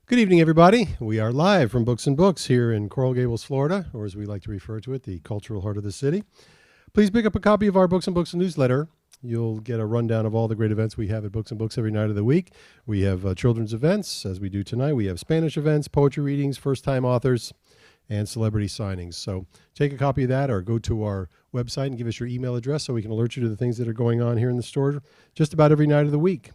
Good evening, everybody. We are live from Books and Books here in Coral Gables, Florida, or as we like to refer to it, the cultural heart of the city. Please pick up a copy of our Books and Books newsletter. You'll get a rundown of all the great events we have at Books and Books every night of the week. We have children's events, as we do tonight. We have Spanish events, poetry readings, first-time authors, and celebrity signings. So take a copy of that or go to our website and give us your email address so we can alert you to the things that are going on here in the store just about every night of the week.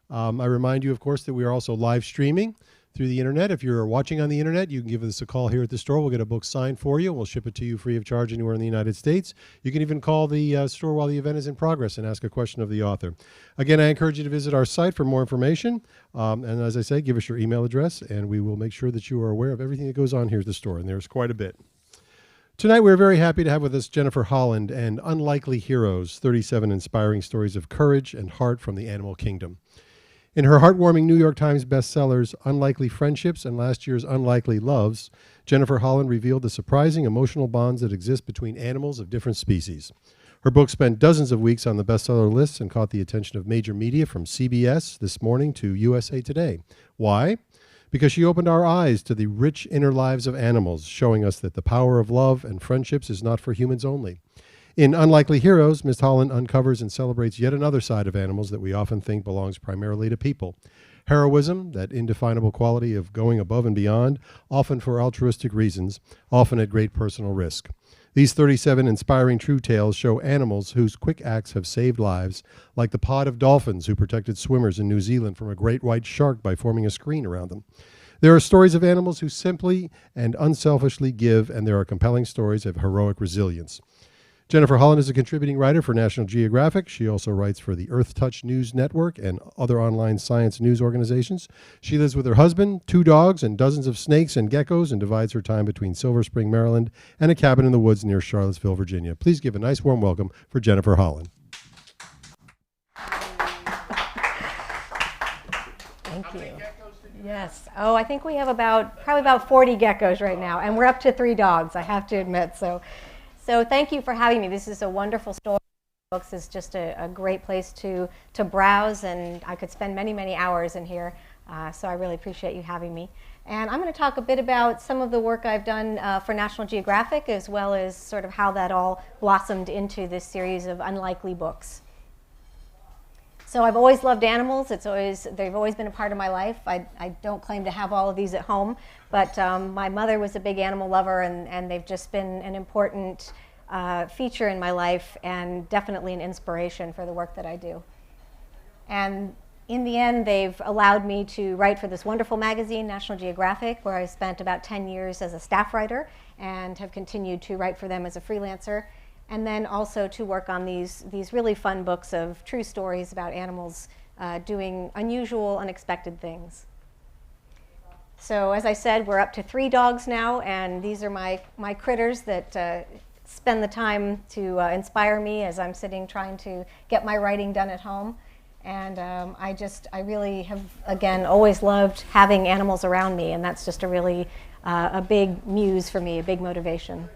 I remind you, of course, that we are also live streaming through the internet. If you're watching on the internet, you can give us a call here at the store. We'll get a book signed for you. We'll ship it to you free of charge anywhere in the United States. You can even call the store while the event is in progress and ask a question of the author. Again, I encourage you to visit our site for more information. And as I say, give us your email address, and we will make sure that you are aware of everything that goes on here at the store, and there's quite a bit. Tonight, we're very happy to have with us Jennifer Holland and Unlikely Heroes, 37 inspiring stories of courage and heart from the animal kingdom. In her heartwarming New York Times bestsellers, Unlikely Friendships and last year's Unlikely Loves, Jennifer Holland revealed the surprising emotional bonds that exist between animals of different species. Her book spent dozens of weeks on the bestseller lists and caught the attention of major media from CBS This Morning to USA Today. Why? Because she opened our eyes to the rich inner lives of animals, showing us that the power of love and friendships is not for humans only. In Unlikely Heroes, Ms. Holland uncovers and celebrates yet another side of animals that we often think belongs primarily to people. Heroism, that indefinable quality of going above and beyond, often for altruistic reasons, often at great personal risk. These 37 inspiring true tales show animals whose quick acts have saved lives, like the pod of dolphins who protected swimmers in New Zealand from a great white shark by forming a screen around them. There are stories of animals who simply and unselfishly give, and there are compelling stories of heroic resilience. Jennifer Holland is a contributing writer for National Geographic. She also writes for the Earth Touch News Network and other online science news organizations. She lives with her husband, 2 dogs, and dozens of snakes and geckos, and divides her time between Silver Spring, Maryland, and a cabin in the woods near Charlottesville, Virginia. Please give a nice warm welcome for Jennifer Holland. Thank you. Yes. Oh, I think we have probably about 40 geckos right now, and we're up to 3 dogs, I have to admit. So thank you for having me. This is a wonderful store. Books is just a great place to browse, and I could spend many, many hours in here. So I really appreciate you having me. And I'm going to talk a bit about some of the work I've done for National Geographic, as well as sort of how that all blossomed into this series of unlikely books. So I've always loved animals. They've always been a part of my life. I don't claim to have all of these at home, but my mother was a big animal lover, and they've just been an important feature in my life and definitely an inspiration for the work that I do. And in the end, they've allowed me to write for this wonderful magazine, National Geographic, where I spent about 10 years as a staff writer and have continued to write for them as a freelancer. And then also to work on these really fun books of true stories about animals doing unusual, unexpected things. So as I said, we're up to 3 dogs now, and these are my critters that spend the time to inspire me as I'm sitting trying to get my writing done at home. And I really have, again, always loved having animals around me, and that's just a big muse for me, a big motivation.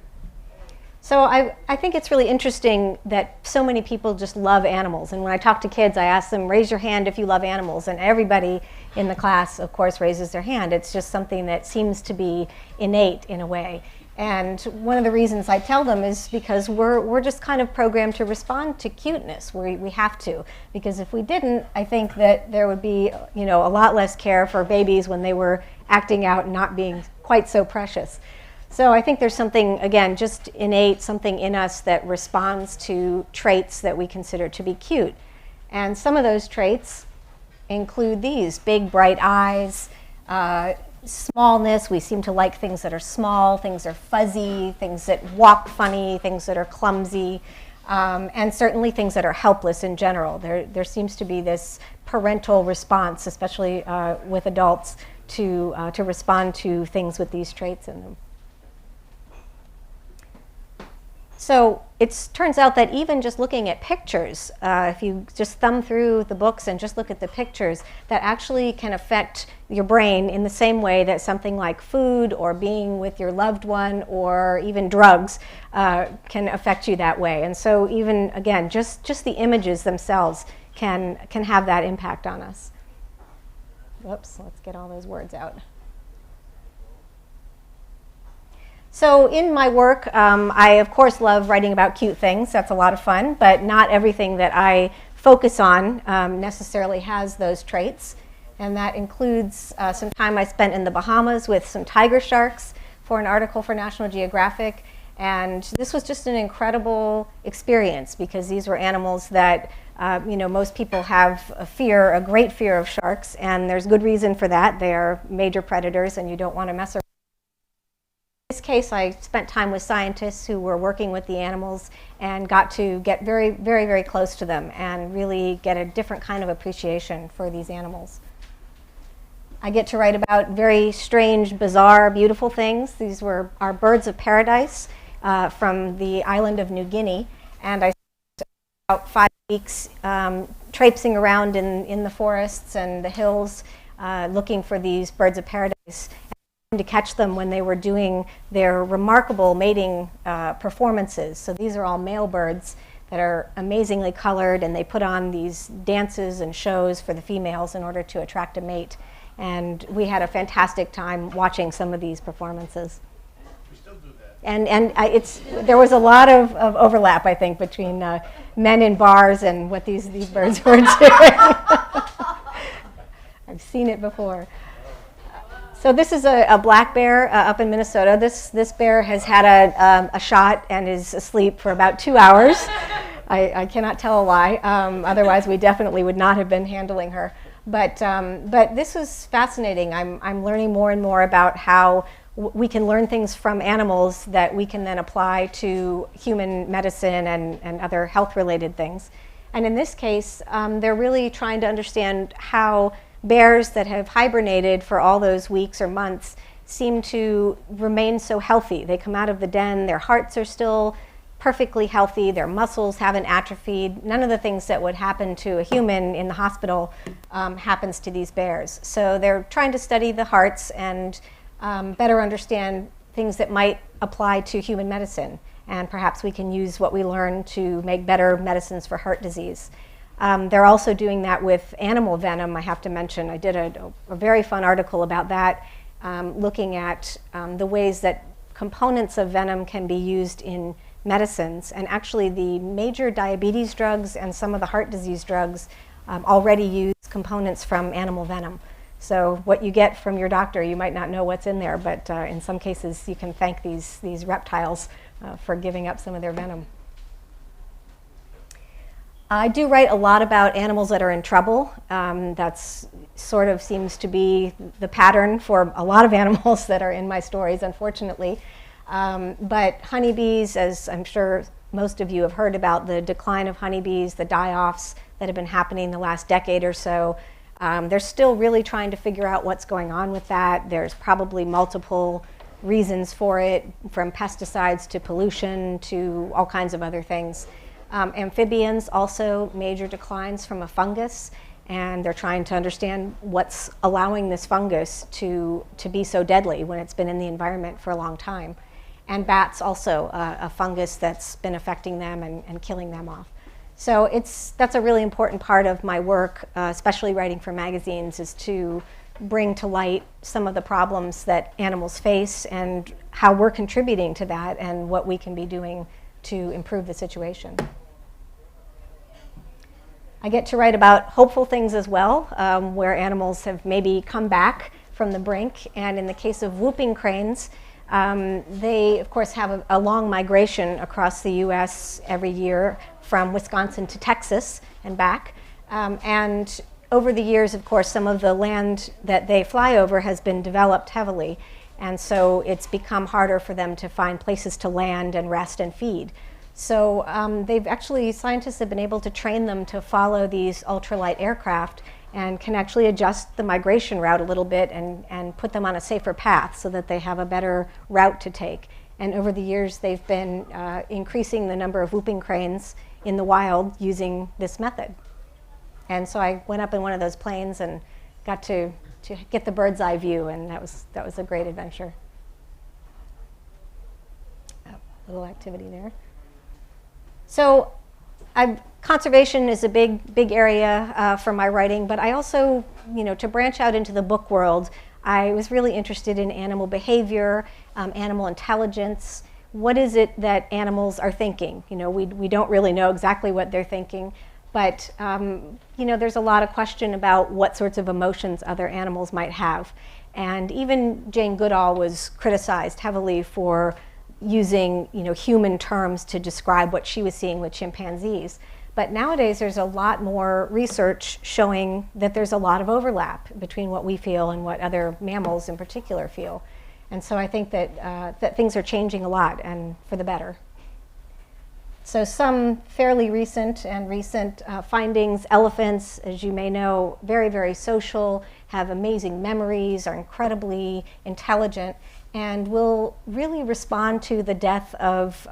So I think it's really interesting that so many people just love animals. And when I talk to kids, I ask them, raise your hand if you love animals. And everybody in the class, of course, raises their hand. It's just something that seems to be innate in a way. And one of the reasons I tell them is because we're just kind of programmed to respond to cuteness. We have to. Because if we didn't, I think that there would be a lot less care for babies when they were acting out and not being quite so precious. So I think there's something, again, just innate, something in us that responds to traits that we consider to be cute. And some of those traits include these: big, bright eyes, smallness. We seem to like things that are small, things that are fuzzy, things that walk funny, things that are clumsy, and certainly things that are helpless in general. There seems to be this parental response, especially with adults, to respond to things with these traits in them. So it turns out that even just looking at pictures, if you just thumb through the books and just look at the pictures, that actually can affect your brain in the same way that something like food or being with your loved one or even drugs can affect you that way. And so even, again, just the images themselves can have that impact on us. Whoops, let's get all those words out. So in my work, I of course love writing about cute things. That's a lot of fun, but not everything that I focus on necessarily has those traits. And that includes some time I spent in the Bahamas with some tiger sharks for an article for National Geographic. And this was just an incredible experience because these were animals that most people have a great fear of sharks, and there's good reason for that. They are major predators and you don't want to mess around. In this case, I spent time with scientists who were working with the animals and got to get very, very, very close to them and really get a different kind of appreciation for these animals. I get to write about very strange, bizarre, beautiful things. These were our birds of paradise from the island of New Guinea, and I spent about 5 weeks traipsing around in the forests and the hills looking for these birds of paradise, to catch them when they were doing their remarkable mating performances. So these are all male birds that are amazingly colored, and they put on these dances and shows for the females in order to attract a mate. And we had a fantastic time watching some of these performances. We still do that. And there was a lot of overlap, I think, between men in bars and what these birds were doing. I've seen it before. So this is a black bear up in Minnesota. This bear has had a shot and is asleep for about 2 hours. I cannot tell why. Otherwise, we definitely would not have been handling her. But this was fascinating. I'm learning more and more about how we can learn things from animals that we can then apply to human medicine and other health-related things. And in this case, they're really trying to understand how bears that have hibernated for all those weeks or months seem to remain so healthy. They come out of the den, their hearts are still perfectly healthy, their muscles haven't atrophied. None of the things that would happen to a human in the hospital happens to these bears. So they're trying to study the hearts and better understand things that might apply to human medicine. And perhaps we can use what we learn to make better medicines for heart disease. They're also doing that with animal venom, I have to mention. I did a very fun article about that, looking at the ways that components of venom can be used in medicines. And actually the major diabetes drugs and some of the heart disease drugs already use components from animal venom. So what you get from your doctor, you might not know what's in there, but in some cases you can thank these reptiles for giving up some of their venom. I do write a lot about animals that are in trouble. That's sort of seems to be the pattern for a lot of animals that are in my stories, unfortunately. But honeybees, as I'm sure most of you have heard about, the decline of honeybees, the die-offs that have been happening the last decade or so, they're still really trying to figure out what's going on with that. There's probably multiple reasons for it, from pesticides to pollution to all kinds of other things. Amphibians also major declines from a fungus, and they're trying to understand what's allowing this fungus to be so deadly when it's been in the environment for a long time. And bats also, a fungus that's been affecting them and killing them off. So that's a really important part of my work, especially writing for magazines, is to bring to light some of the problems that animals face and how we're contributing to that and what we can be doing to improve the situation. I get to write about hopeful things as well, where animals have maybe come back from the brink. And in the case of whooping cranes, they, of course, have a long migration across the U.S. every year from Wisconsin to Texas and back. And over the years, of course, some of the land that they fly over has been developed heavily. And so it's become harder for them to find places to land and rest and feed. So scientists have been able to train them to follow these ultralight aircraft and can actually adjust the migration route a little bit and put them on a safer path so that they have a better route to take. And over the years, they've been increasing the number of whooping cranes in the wild using this method. And so I went up in one of those planes and got to get the bird's eye view, and that was a great adventure. Oh, little activity there. So conservation is a big area for my writing, but I also, to branch out into the book world, I was really interested in animal behavior, animal intelligence. What is it that animals are thinking? You know, we don't really know exactly what they're thinking, but you know, there's a lot of question about what sorts of emotions other animals might have. And even Jane Goodall was criticized heavily for using, you know, human terms to describe what she was seeing with chimpanzees. But nowadays there's a lot more research showing that there's a lot of overlap between what we feel and what other mammals in particular feel. And so I think that, that things are changing a lot, and for the better. So some fairly recent findings: elephants, as you may know, very, very social, have amazing memories, are incredibly intelligent, and will really respond to the death of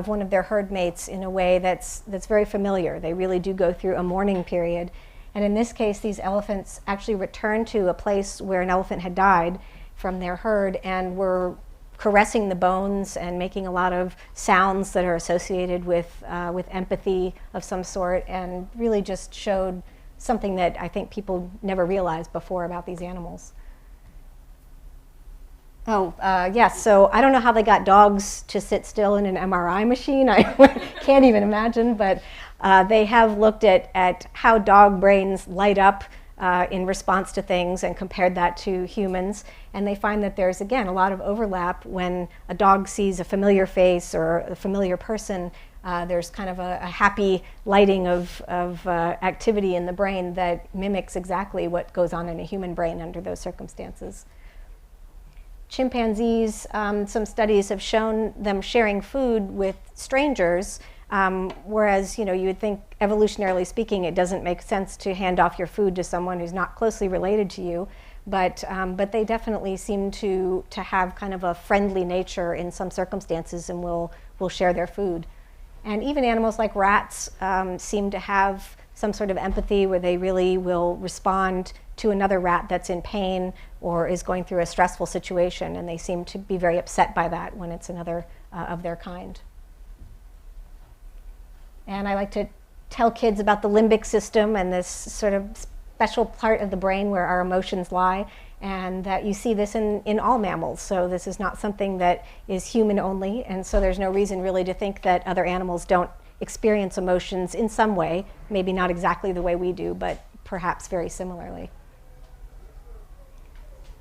one of their herd mates in a way that's very familiar. They really do go through a mourning period. And in this case, these elephants actually returned to a place where an elephant had died from their herd and were caressing the bones and making a lot of sounds that are associated with empathy of some sort, and really just showed something that I think people never realized before about these animals. Oh, yes, so I don't know how they got dogs to sit still in an MRI machine. I can't even imagine, but they have looked at how dog brains light up in response to things and compared that to humans. And they find that there's, again, a lot of overlap. When a dog sees a familiar face or a familiar person, there's kind of a happy lighting of activity in the brain that mimics exactly what goes on in a human brain under those circumstances. Chimpanzees, some studies have shown them sharing food with strangers, whereas, you know, you would think, evolutionarily speaking, it doesn't make sense to hand off your food to someone who's not closely related to you. But they definitely seem to have kind of a friendly nature in some circumstances, and will share their food. And even animals like rats seem to have some sort of empathy, where they really will respond to another rat that's in pain or is going through a stressful situation, and they seem to be very upset by that when it's another of their kind. And I like to tell kids about the limbic system and this sort of special part of the brain where our emotions lie, and that you see this in all mammals. So this is not something that is human only, and so there's no reason really to think that other animals don't experience emotions in some way, maybe not exactly the way we do, but perhaps very similarly.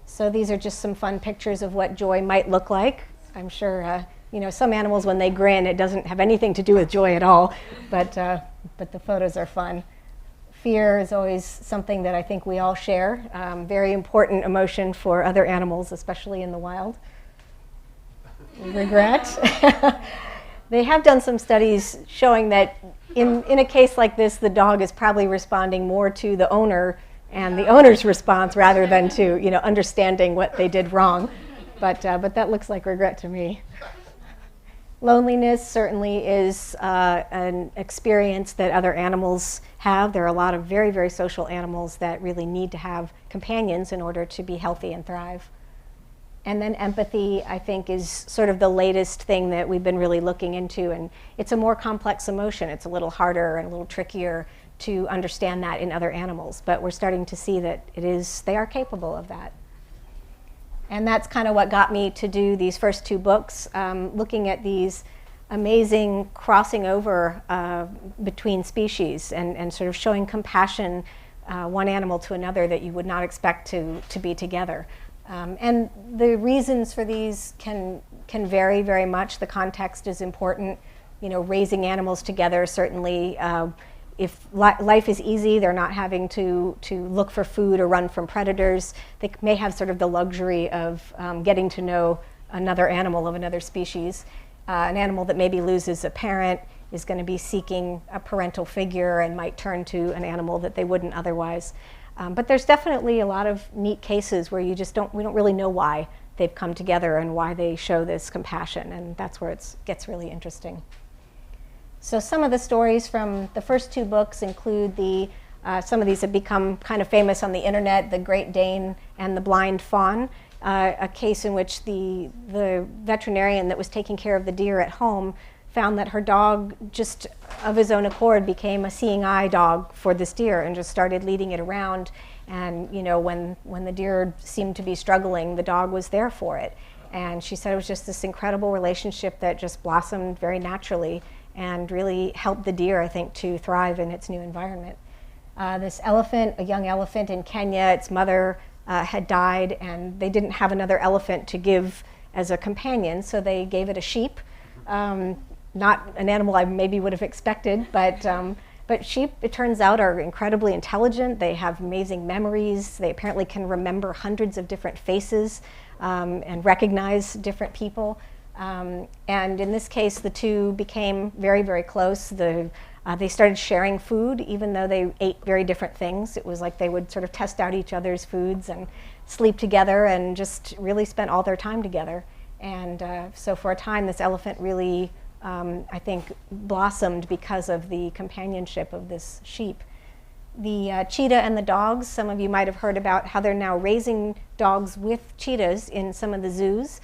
So these are just some fun pictures of what joy might look like. I'm sure you know, some animals, when they grin, it doesn't have anything to do with joy at all, but the photos are fun. Fear is always something that I think we all share, very important emotion for other animals, especially in the wild. Regret. They have done some studies showing that in a case like this, the dog is probably responding more to the owner and the owner's response rather than to, you know, understanding what they did wrong. But that looks like regret to me. Loneliness certainly is an experience that other animals have. There are a lot of very, very social animals that really need to have companions in order to be healthy and thrive. And then empathy, I think, is sort of the latest thing that we've been really looking into, and it's a more complex emotion. It's a little harder and a little trickier to understand that in other animals, but we're starting to see that they are capable of that. And that's kind of what got me to do these first two books, looking at these amazing crossing over between species and sort of showing compassion, one animal to another, that you would not expect to be together. And the reasons for these can vary very much. The context is important. You know, raising animals together, certainly, if life is easy, they're not having to look for food or run from predators. They may have sort of the luxury of getting to know another animal of another species. An animal that maybe loses a parent is going to be seeking a parental figure and might turn to an animal that they wouldn't otherwise. But there's definitely a lot of neat cases where we don't really know why they've come together and why they show this compassion, and that's where it gets really interesting. So some of the stories from the first two books include some of these have become kind of famous on the internet, the Great Dane and the Blind Fawn, a case in which the veterinarian that was taking care of the deer at home found that her dog, just of his own accord, became a seeing eye dog for this deer and just started leading it around. And when the deer seemed to be struggling, the dog was there for it. And she said it was just this incredible relationship that just blossomed very naturally and really helped the deer, I think, to thrive in its new environment. This elephant, a young elephant in Kenya, its mother had died, and they didn't have another elephant to give as a companion, so they gave it a sheep. Not an animal I maybe would have expected, but sheep, it turns out, are incredibly intelligent. They have amazing memories. They apparently can remember hundreds of different faces and recognize different people. And in this case, the two became very, very close. They started sharing food, even though they ate very different things. It was like they would sort of test out each other's foods and sleep together and just really spent all their time together. And so for a time, this elephant really, I think, blossomed because of the companionship of this sheep. The cheetah and the dogs, some of you might have heard about how they're now raising dogs with cheetahs in some of the zoos,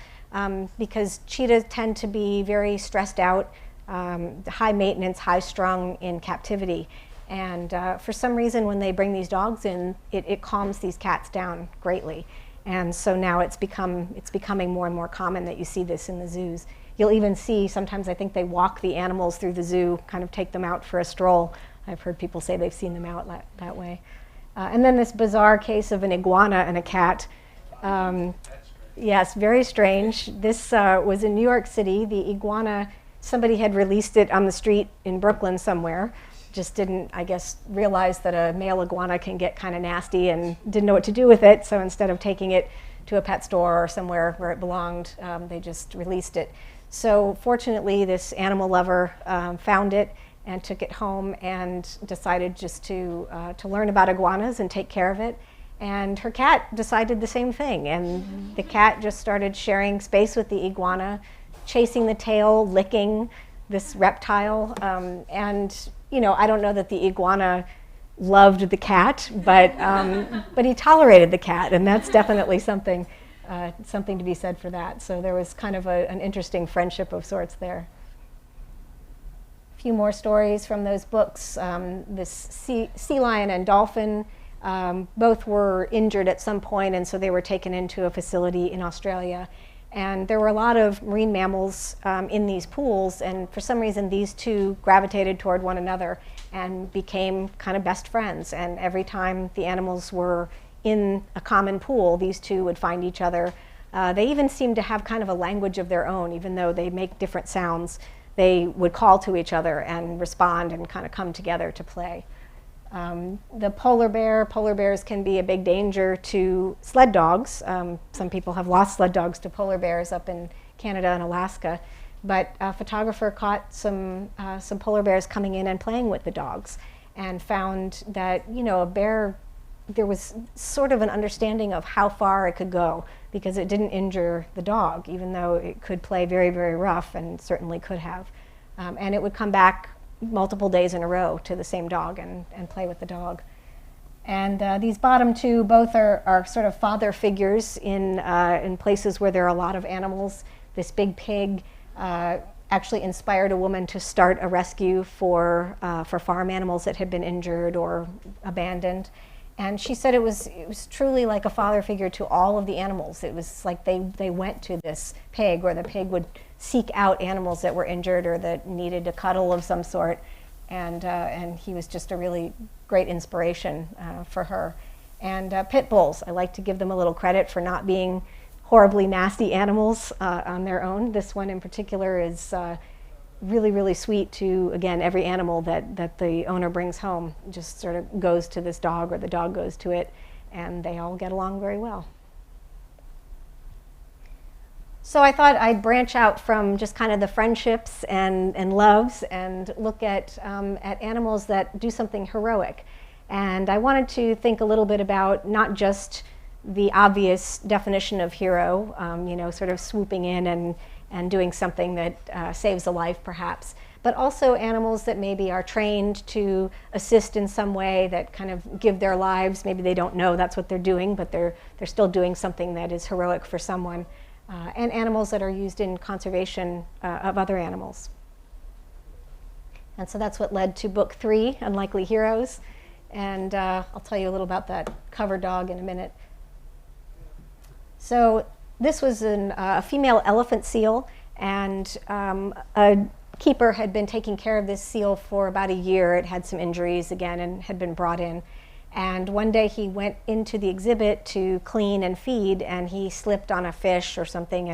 because cheetahs tend to be very stressed out, high maintenance, high strung in captivity. And for some reason, when they bring these dogs in, it calms these cats down greatly. And so now it's becoming more and more common that you see this in the zoos. You'll even see, sometimes I think they walk the animals through the zoo, kind of take them out for a stroll. I've heard people say they've seen them out that way. And then this bizarre case of an iguana and a cat. Yes, very strange. This was in New York City. The iguana, somebody had released it on the street in Brooklyn somewhere. Just didn't, I guess, realize that a male iguana can get kind of nasty and didn't know what to do with it. So instead of taking it to a pet store or somewhere where it belonged, they just released it. So fortunately, this animal lover found it and took it home and decided just to learn about iguanas and take care of it. And her cat decided the same thing. And the cat just started sharing space with the iguana, chasing the tail, licking this reptile. And I don't know that the iguana loved the cat, but he tolerated the cat, and that's definitely something to be said for that. So there was kind of an interesting friendship of sorts there. A few more stories from those books. This sea lion and dolphin, both were injured at some point, and so they were taken into a facility in Australia. And there were a lot of marine mammals in these pools, and for some reason these two gravitated toward one another and became kind of best friends. And every time the animals were in a common pool, these two would find each other. They even seemed to have kind of a language of their own, even though they make different sounds. They would call to each other and respond and kind of come together to play. The polar bears can be a big danger to sled dogs. Some people have lost sled dogs to polar bears up in Canada and Alaska. But a photographer caught some polar bears coming in and playing with the dogs and found that, a bear, there was sort of an understanding of how far it could go because it didn't injure the dog, even though it could play very, very rough and certainly could have. And it would come back multiple days in a row to the same dog and play with the dog. And these bottom two both are sort of father figures in places where there are a lot of animals. This big pig actually inspired a woman to start a rescue for farm animals that had been injured or abandoned. And she said it was truly like a father figure to all of the animals. It was like they went to this pig, or the pig would seek out animals that were injured or that needed a cuddle of some sort. And he was just a really great inspiration for her. And pit bulls, I like to give them a little credit for not being horribly nasty animals on their own. This one in particular is really, really sweet to, again, every animal that the owner brings home. Just sort of goes to this dog or the dog goes to it, and they all get along very well. So I thought I'd branch out from just kind of the friendships and loves and look at animals that do something heroic. And I wanted to think a little bit about not just the obvious definition of hero, sort of swooping in and doing something that saves a life perhaps, but also animals that maybe are trained to assist in some way, that kind of give their lives. Maybe they don't know that's what they're doing, but they're still doing something that is heroic for someone. And animals that are used in conservation of other animals. And so that's what led to book 3, Unlikely Heroes. And I'll tell you a little about that cover dog in a minute. So this was a female elephant seal, and a keeper had been taking care of this seal for about a year. It had some injuries again and had been brought in. And one day he went into the exhibit to clean and feed, and he slipped on a fish or something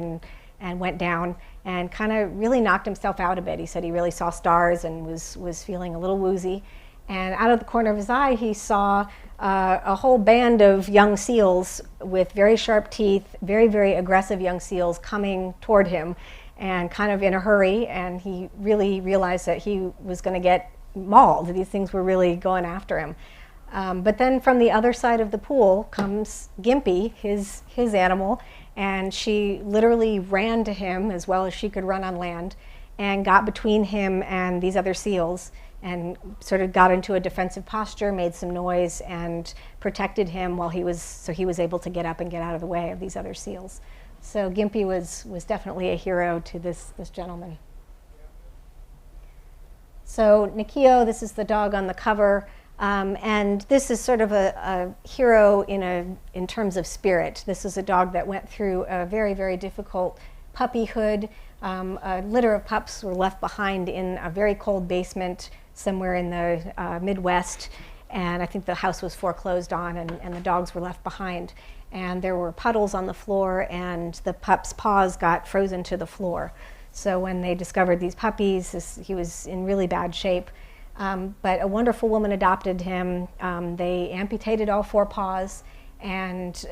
and went down and kind of really knocked himself out a bit. He said he really saw stars and was feeling a little woozy. And out of the corner of his eye, he saw a whole band of young seals with very sharp teeth, very, very aggressive young seals coming toward him and kind of in a hurry. And he really realized that he was going to get mauled. These things were really going after him. But then from the other side of the pool comes Gimpy, his animal, and she literally ran to him as well as she could run on land and got between him and these other seals and sort of got into a defensive posture, made some noise, and protected him while he was able to get up and get out of the way of these other seals. So Gimpy was definitely a hero to this gentleman. So Nikio, this is the dog on the cover. And this is sort of a hero in terms of spirit. This is a dog that went through a very, very difficult puppyhood. A litter of pups were left behind in a very cold basement somewhere in the Midwest. And I think the house was foreclosed on, and the dogs were left behind. And there were puddles on the floor, and the pup's paws got frozen to the floor. So when they discovered these puppies, he was in really bad shape. But a wonderful woman adopted him. They amputated all 4 paws. And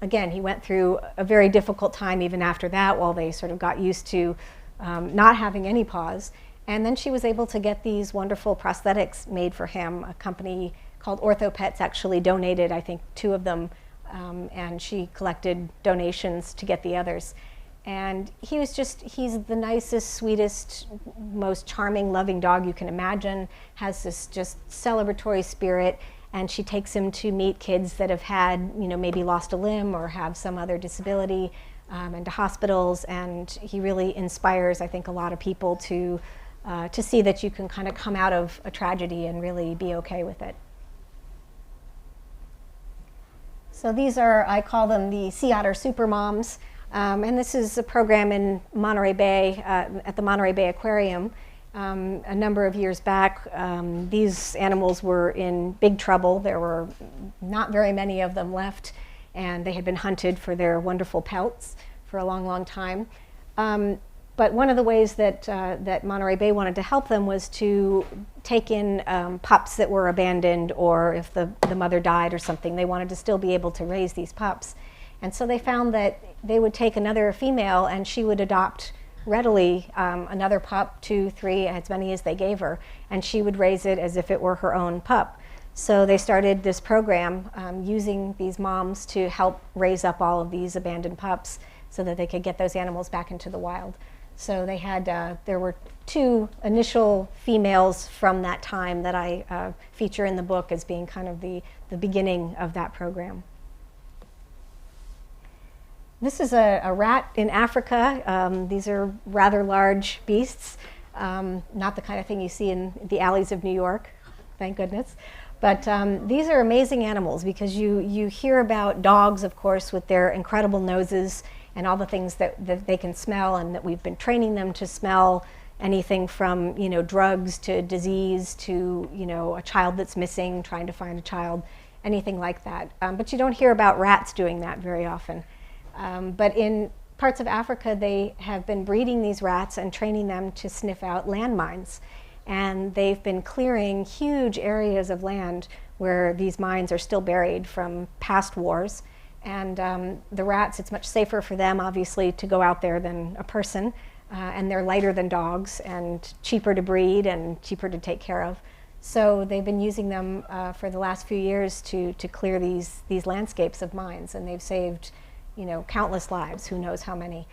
again, he went through a very difficult time even after that, while they sort of got used to not having any paws. And then she was able to get these wonderful prosthetics made for him. A company called OrthoPets actually donated, I think, 2 of them. And she collected donations to get the others. And he's the nicest, sweetest, most charming, loving dog you can imagine, has this just celebratory spirit, and she takes him to meet kids that have had, maybe lost a limb or have some other disability, and to hospitals, and he really inspires, I think, a lot of people to see that you can kind of come out of a tragedy and really be okay with it. So these are, I call them the Sea Otter Super Moms. And this is a program in Monterey Bay, at the Monterey Bay Aquarium. A number of years back, these animals were in big trouble. There were not very many of them left, and they had been hunted for their wonderful pelts for a long, long time. But one of the ways that Monterey Bay wanted to help them was to take in pups that were abandoned, or if the mother died or something, they wanted to still be able to raise these pups. And so they found that they would take another female and she would adopt readily another pup, 2, 3, as many as they gave her, and she would raise it as if it were her own pup. So they started this program using these moms to help raise up all of these abandoned pups so that they could get those animals back into the wild. So they had, there were 2 initial females from that time that I feature in the book as being kind of the beginning of that program. This is a rat in Africa. These are rather large beasts, not the kind of thing you see in the alleys of New York, thank goodness. But these are amazing animals because you hear about dogs, of course, with their incredible noses and all the things that they can smell, and that we've been training them to smell anything from drugs to disease to a child that's missing, trying to find a child, anything like that. But you don't hear about rats doing that very often. But in parts of Africa, they have been breeding these rats and training them to sniff out landmines. And they've been clearing huge areas of land where these mines are still buried from past wars. And the rats, it's much safer for them, obviously, to go out there than a person. And they're lighter than dogs and cheaper to breed and cheaper to take care of. So they've been using them for the last few years to clear these landscapes of mines. And they've saved countless lives, who knows how many.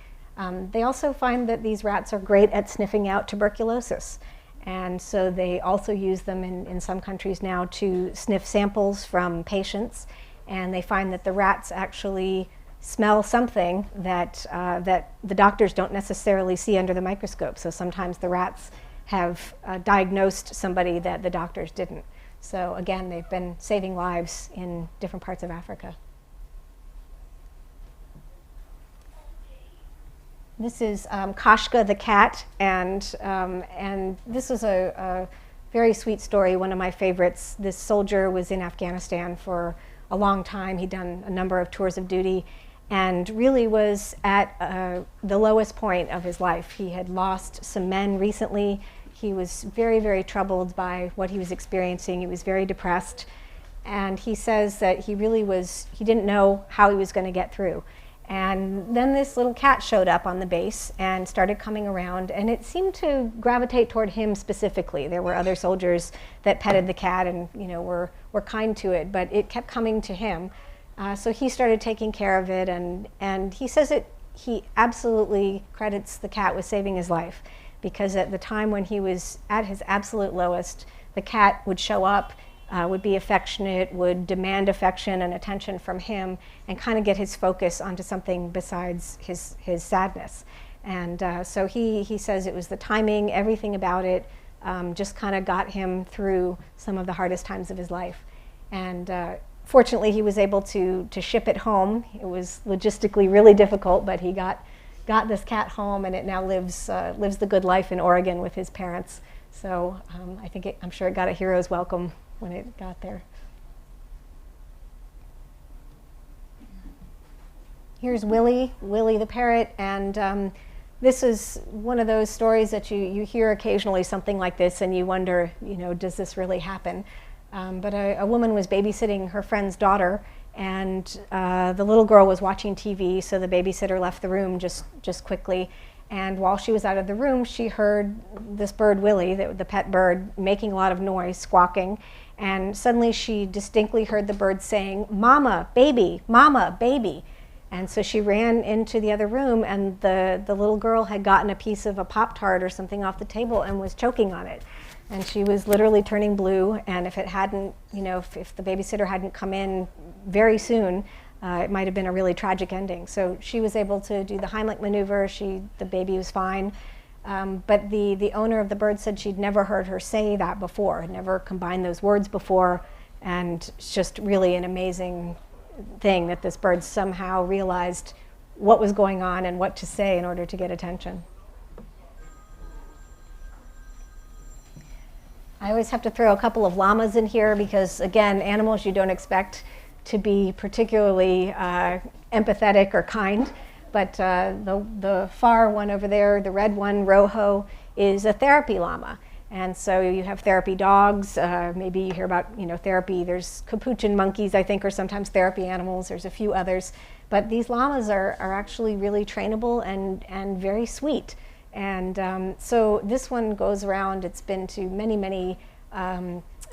They also find that these rats are great at sniffing out tuberculosis. And so they also use them in some countries now to sniff samples from patients. And they find that the rats actually smell something that the doctors don't necessarily see under the microscope. So sometimes the rats have diagnosed somebody that the doctors didn't. So again, they've been saving lives in different parts of Africa. This is Kashka the cat, and this was a very sweet story, one of my favorites. This soldier was in Afghanistan for a long time. He'd done a number of tours of duty and really was at the lowest point of his life. He had lost some men recently. He was very, very troubled by what he was experiencing. He was very depressed. And he says that he didn't know how he was going to get through. And then this little cat showed up on the base and started coming around, and it seemed to gravitate toward him specifically. There were other soldiers that petted the cat and were kind to it, but it kept coming to him. So he started taking care of it, and he says he absolutely credits the cat with saving his life, because at the time when he was at his absolute lowest, the cat would show up, would be affectionate, would demand affection and attention from him, and kind of get his focus onto something besides his sadness. And so he says it was the timing, everything about it just kind of got him through some of the hardest times of his life. And fortunately, he was able to ship it home. It was logistically really difficult, but he got this cat home, and it now lives the good life in Oregon with his parents. So I'm sure it got a hero's welcome when it got there. Here's Willie the parrot, and this is one of those stories that you hear occasionally, something like this, and you wonder, does this really happen? But a woman was babysitting her friend's daughter, and the little girl was watching TV, so the babysitter left the room just quickly. And while she was out of the room, she heard this bird, Willie, the pet bird, making a lot of noise, squawking. And suddenly she distinctly heard the bird saying, "Mama, baby, mama, baby." And so she ran into the other room, and the little girl had gotten a piece of a Pop-Tart or something off the table and was choking on it. And she was literally turning blue, and if it hadn't, if the babysitter hadn't come in very soon, it might have been a really tragic ending. So she was able to do the Heimlich maneuver. The baby was fine. But the owner of the bird said she'd never heard her say that before, had never combined those words before, and it's just really an amazing thing that this bird somehow realized what was going on and what to say in order to get attention. I always have to throw a couple of llamas in here because, again, animals you don't expect to be particularly empathetic or kind. But the far one over there, the red one, Rojo, is a therapy llama. And so you have therapy dogs. Maybe you hear about therapy. There's capuchin monkeys, I think, are sometimes therapy animals. There's a few others. But these llamas are actually really trainable and very sweet. And so this one goes around. It's been to many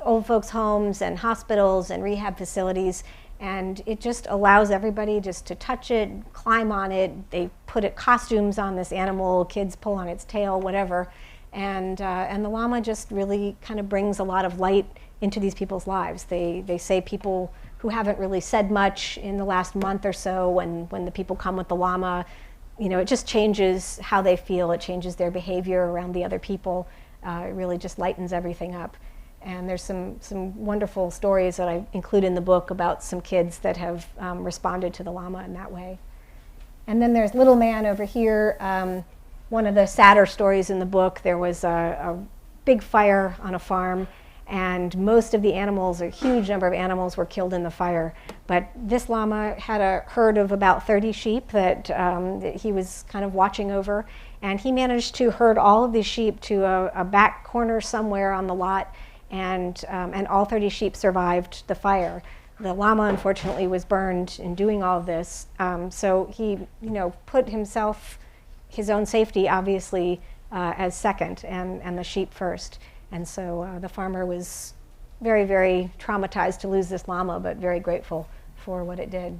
old folks' homes and hospitals and rehab facilities. And it just allows everybody just to touch it, climb on it. They put costumes on this animal, kids pull on its tail, whatever. And the llama just really kind of brings a lot of light into these people's lives. They say people who haven't really said much in the last month or so, when the people come with the llama, it just changes how they feel. It changes their behavior around the other people. It really just lightens everything up. And there's some wonderful stories that I include in the book about some kids that have responded to the llama in that way. And then there's Little Man over here. One of the sadder stories in the book, there was a big fire on a farm, and most of the animals, a huge number of animals, were killed in the fire. But this llama had a herd of about 30 sheep that he was kind of watching over, and he managed to herd all of these sheep to a back corner somewhere on the lot. And all 30 sheep survived the fire. The llama, unfortunately, was burned in doing all of this. So he, put his own safety, obviously, as second, and the sheep first. And so the farmer was very, very traumatized to lose this llama, but very grateful for what it did.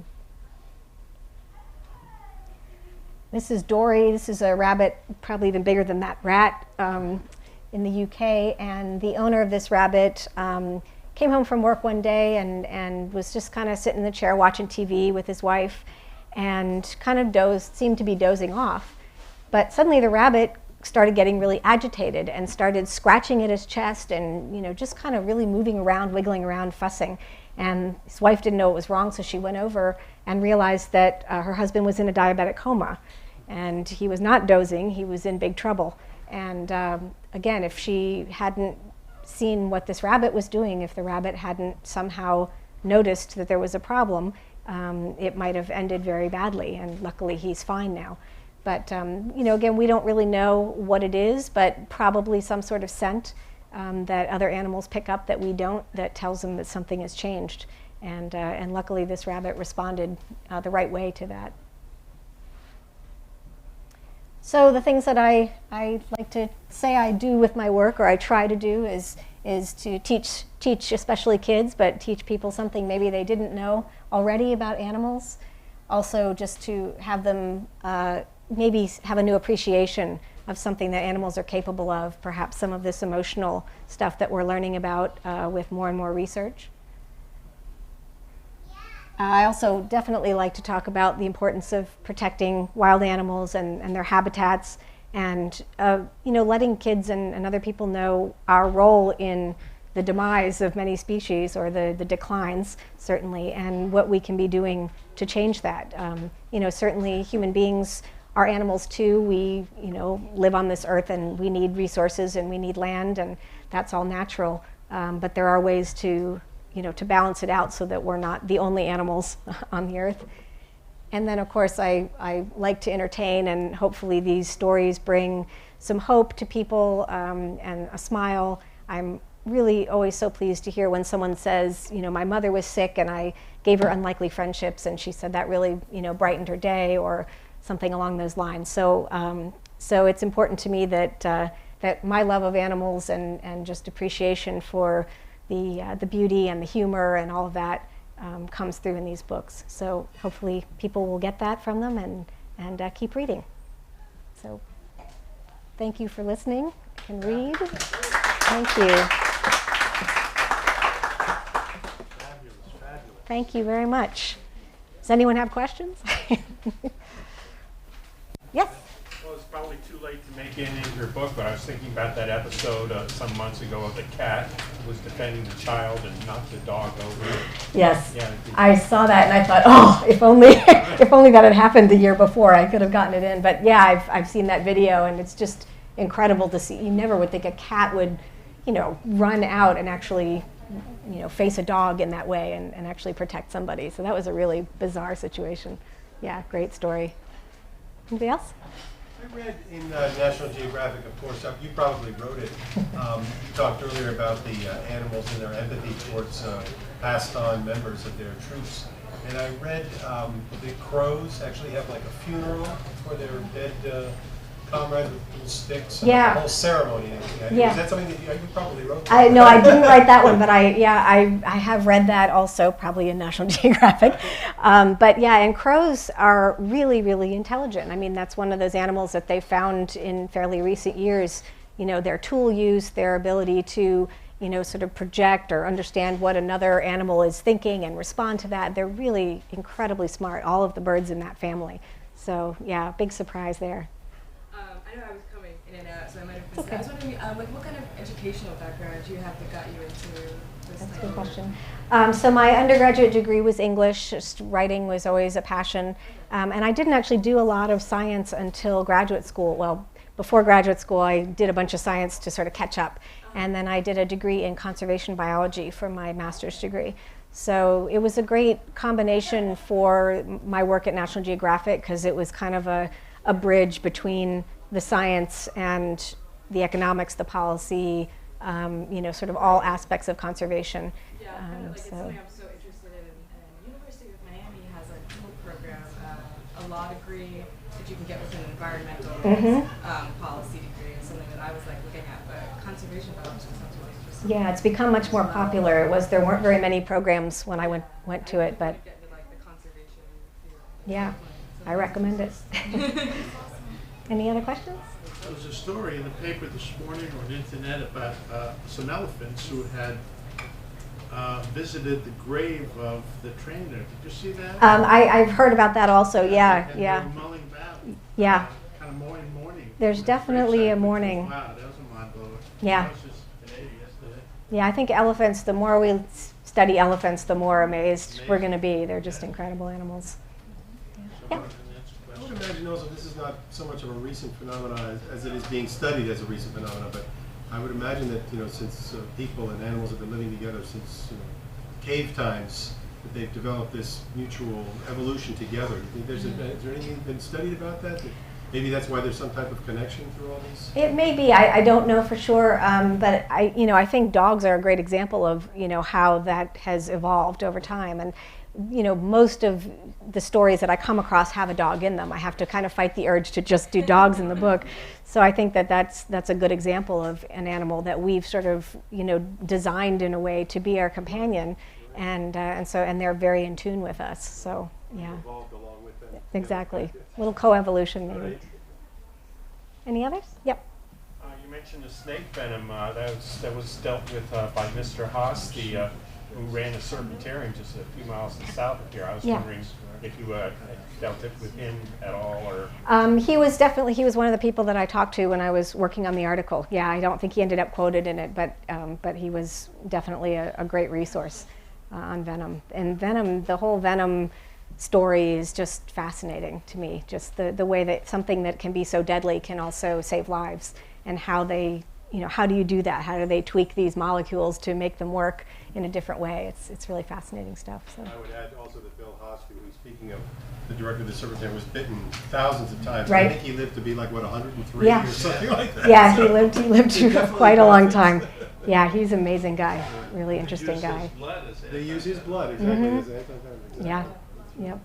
This is Dory. This is a rabbit, probably even bigger than that rat. In the UK, and the owner of this rabbit came home from work one day and was just kind of sitting in the chair watching TV with his wife, and kind of seemed to be dozing off. But suddenly the rabbit started getting really agitated and started scratching at his chest and, just kind of really moving around, wiggling around, fussing. And his wife didn't know what was wrong, so she went over and realized that her husband was in a diabetic coma. And he was not dozing, he was in big trouble. And again, if she hadn't seen what this rabbit was doing, if the rabbit hadn't somehow noticed that there was a problem, it might have ended very badly. And luckily, he's fine now. But again, we don't really know what it is, but probably some sort of scent that other animals pick up that we don't, that tells them that something has changed. And luckily, this rabbit responded the right way to that. So the things that I like to say I do with my work, or I try to do, is to teach especially kids, but teach people something maybe they didn't know already about animals. Also, just to have them maybe have a new appreciation of something that animals are capable of, perhaps some of this emotional stuff that we're learning about with more and more research. I also definitely like to talk about the importance of protecting wild animals and their habitats, and letting kids and other people know our role in the demise of many species, or the declines, certainly, and what we can be doing to change that. Certainly human beings are animals too. We live on this earth, and we need resources and we need land, and that's all natural. But there are ways to balance it out so that we're not the only animals on the earth. And then, of course, I like to entertain, and hopefully these stories bring some hope to people and a smile. I'm really always so pleased to hear when someone says, my mother was sick and I gave her unlikely friendships, and she said that really, brightened her day, or something along those lines. So, so it's important to me that that my love of animals and just appreciation for the beauty and the humor and all of that comes through in these books. So hopefully people will get that from them and keep reading. So thank you for listening. I can read. Thank you. Fabulous. Thank you very much. Does anyone have questions? Yes? Well, it's probably too late to make it into your book, but I was thinking about that episode some months ago of the cat who was defending the child and knocked the dog over. Yes. Yeah, I saw that and I thought, oh, if only if only that had happened the year before, I could have gotten it in. But yeah, I've seen that video, and it's just incredible to see. You never would think a cat would, run out and actually, face a dog in that way and actually protect somebody. So that was a really bizarre situation. Yeah, great story. Anybody else? I read in National Geographic, of course, you probably wrote it. You talked earlier about the animals and their empathy towards passed on members of their troops. And I read the crows actually have like a funeral for their dead comrade with little sticks. And Yeah. the whole ceremony. Yeah. Is that something that you probably wrote? No, I didn't write that one, but I have read that also, probably in National Geographic. But yeah, and crows are really, really intelligent. I mean, that's one of those animals that they found in fairly recent years. Their tool use, their ability to, sort of project or understand what another animal is thinking and respond to that. They're really incredibly smart, all of the birds in that family. So yeah, big surprise there. I know I was coming in and out, so I might have missed that. I was wondering, what kind of educational background do you have that got you into this? That's a good question. So my undergraduate degree was English. Just writing was always a passion. And I didn't actually do a lot of science until graduate school. Well, before graduate school, I did a bunch of science to sort of catch up. And then I did a degree in conservation biology for my master's degree. So it was a great combination for my work at National Geographic, because it was kind of a bridge between the science and the economics, the policy, sort of all aspects of conservation. Yeah, it's something I'm so interested in. And University of Miami has a dual program, a law degree that you can get with an environmental policy degree, and something that I was looking at, but conservation biology sounds really interesting. Yeah, it's become much more popular. There weren't very many programs when I went to it, but Get into, the conservation field. yeah, I recommend it. Any other questions? There was a story in the paper this morning or on the internet about some elephants who had visited the grave of the trainer. Did you see that? I've heard about that also. Yeah, and yeah, They were mulling about. yeah. Kind of mourning. there's definitely a morning. Wow, that was a mind blower. Yeah. I was just in Haiti yesterday. Yeah, I think elephants, the more we study elephants, the more amazed we're going to be. They're just incredible animals. Yeah. I would imagine also this is not so much of a recent phenomenon as it is being studied as a recent phenomenon, but I would imagine that, since people and animals have been living together since cave times, that they've developed this mutual evolution together. You think is there anything been studied about that? Maybe that's why there's some type of connection through all these? It may be. I don't know for sure, but I think dogs are a great example of how that has evolved over time. And most of the stories that I come across have a dog in them. I have to kind of fight the urge to just do dogs in the book. So I think that's a good example of an animal that we've sort of designed in a way to be our companion, and they're very in tune with us. So yeah, Evolved along with them. exactly. A little coevolution maybe. Right. Any others? Yep. You mentioned the snake venom. That was dealt with by Mr. Haas, who ran a serpentarium just a few miles south of here. I was Yeah. wondering if you dealt it with him at all, or He was one of the people that I talked to when I was working on the article. Yeah, I don't think he ended up quoted in it, but he was definitely a great resource on venom. And venom, the whole venom story is just fascinating to me. Just the way that something that can be so deadly can also save lives, and how they, how do you do that? How do they tweak these molecules to make them work in a different way? It's really fascinating stuff. So. I would add also that Bill Haas, who, speaking of the director of the Serpentarium, was bitten thousands of times. Right. I think he lived to be like, 103 Yeah. or something like that. Yeah, So- he lived definitely quite a long does. time. Yeah, he's an amazing guy, really interesting Use guy. his blood as They use his blood, exactly. As anti-venom, exactly. Yeah, yep.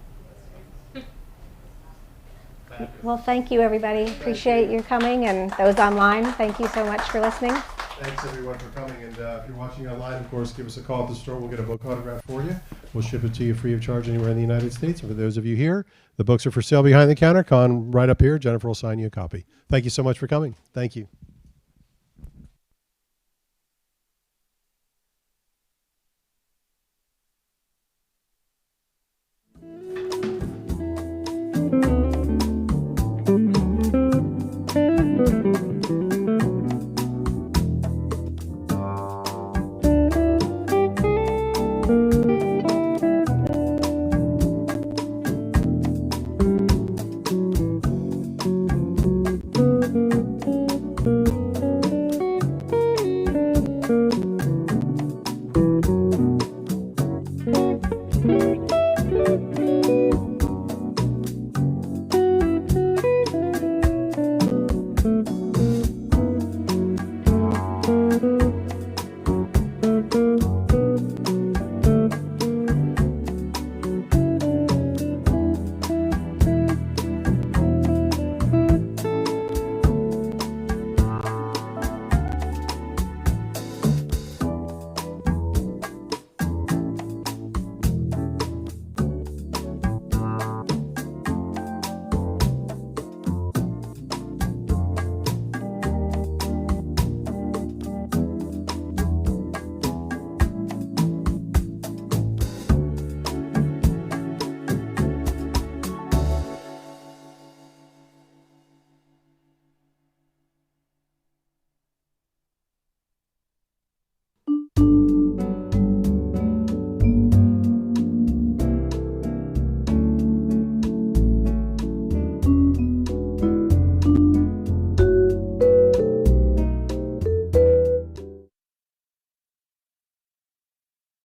Well, thank you, everybody. Appreciate you coming, and those online, thank you so much for listening. Thanks everyone for coming, and if you're watching online, of course, give us a call at the store. We'll get a book autograph for you. We'll ship it to you free of charge anywhere in the United States. And for those of you here, the books are for sale behind the counter. Con right up here. Jennifer will sign you a copy. Thank you so much for coming. Thank you.